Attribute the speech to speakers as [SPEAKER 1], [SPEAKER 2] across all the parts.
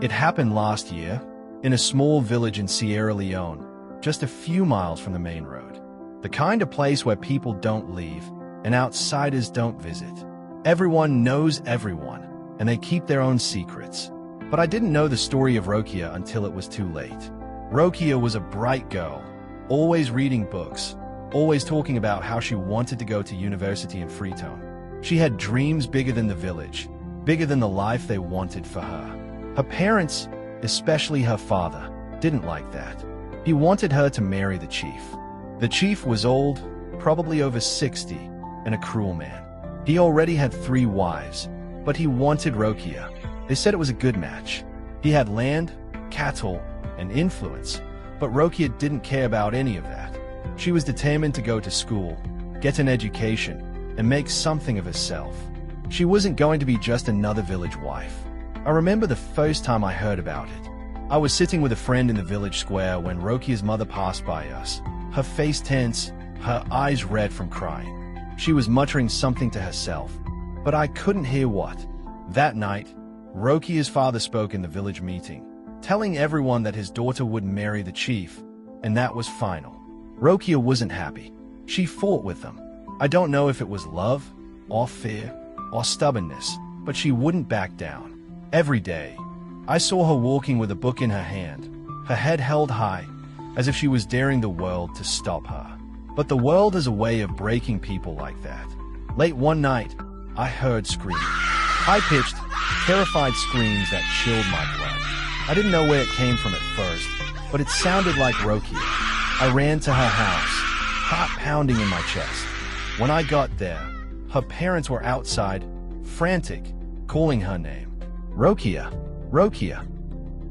[SPEAKER 1] It happened last year, in a small village in Sierra Leone, just a few miles from the main road. The kind of place where people don't leave and outsiders don't visit. Everyone knows everyone, and they keep their own secrets. But I didn't know the story of Rokia until it was too late. Rokia was a bright girl, always reading books, always talking about how she wanted to go to university in Freetown. She had dreams bigger than the village, bigger than the life they wanted for her. Her parents, especially her father, didn't like that. He wanted her to marry the chief. The chief was old, probably over 60, and a cruel man. He already had 3 wives, but he wanted Rokia. They said it was a good match. He had land, cattle, and influence, but Rokia didn't care about any of that. She was determined to go to school, get an education, and make something of herself. She wasn't going to be just another village wife. I remember the first time I heard about it. I was sitting with a friend in the village square when Rokia's mother passed by us, her face tense, her eyes red from crying. She was muttering something to herself, but I couldn't hear what. That night, Rokia's father spoke in the village meeting, telling everyone that his daughter would marry the chief, and that was final. Rokia wasn't happy. She fought with them. I don't know if it was love, or fear, or stubbornness, but she wouldn't back down. Every day, I saw her walking with a book in her hand, her head held high, as if she was daring the world to stop her. But the world has a way of breaking people like that. Late one night, I heard screams. High-pitched, terrified screams that chilled my blood. I didn't know where it came from at first, but it sounded like Rokia. I ran to her house, heart pounding in my chest. When I got there, her parents were outside, frantic, calling her name. Rokia, Rokia.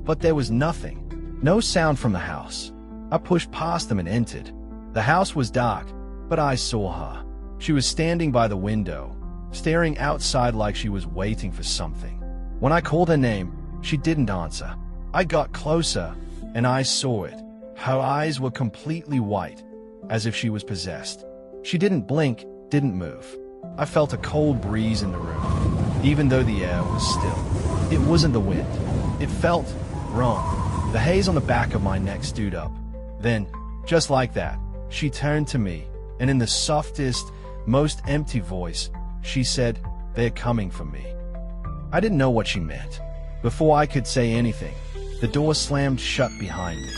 [SPEAKER 1] But there was nothing. No sound from the house. I pushed past them and entered. The house was dark, but I saw her. She was standing by the window, staring outside like she was waiting for something. When I called her name, she didn't answer. I got closer, and I saw it. Her eyes were completely white, as if she was possessed. She didn't blink, didn't move. I felt a cold breeze in the room, even though the air was still. It wasn't the wind. It felt wrong. The hairs on the back of my neck stood up. Then, just like that, she turned to me, and in the softest, most empty voice, she said, "They're coming for me." I didn't know what she meant. Before I could say anything, the door slammed shut behind me.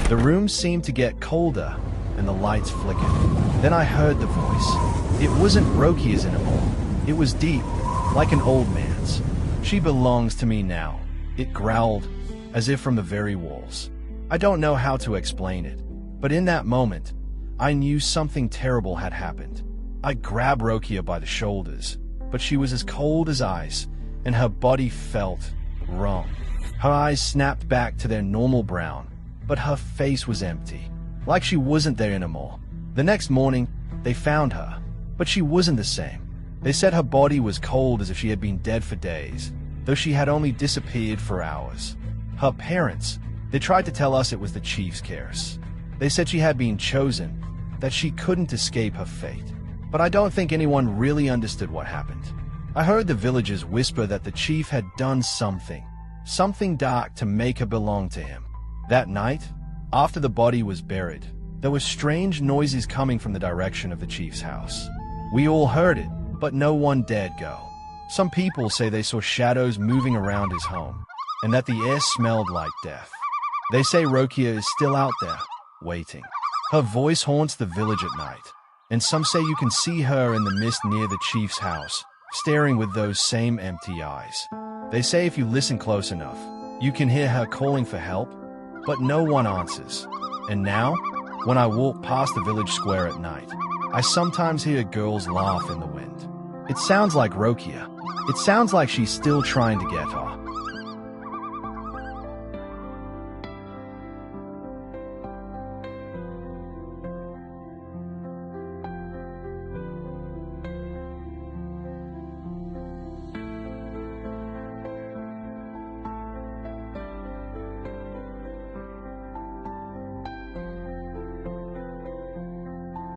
[SPEAKER 1] The room seemed to get colder, and the lights flickered. Then I heard the voice. It wasn't Rokia's anymore. It was deep, like an old man's. "She belongs to me now," it growled, as if from the very walls. I don't know how to explain it, but in that moment, I knew something terrible had happened. I grabbed Rokia by the shoulders, but she was as cold as ice, and her body felt wrong. Her eyes snapped back to their normal brown, but her face was empty, like she wasn't there anymore. The next morning, they found her, but she wasn't the same. They said her body was cold as if she had been dead for days, though she had only disappeared for hours. Her parents, they tried to tell us it was the chief's curse. They said she had been chosen, that she couldn't escape her fate. But I don't think anyone really understood what happened. I heard the villagers whisper that the chief had done something dark to make her belong to him. That night, after the body was buried, there were strange noises coming from the direction of the chief's house. We all heard it, but no one dared go. Some people say they saw shadows moving around his home, and that the air smelled like death. They say Rokia is still out there, waiting. Her voice haunts the village at night, and some say you can see her in the mist near the chief's house, staring with those same empty eyes. They say if you listen close enough, you can hear her calling for help, but no one answers. And now, when I walk past the village square at night, I sometimes hear girls laugh in the wind. It sounds like Rokia. It sounds like she's still trying to get off.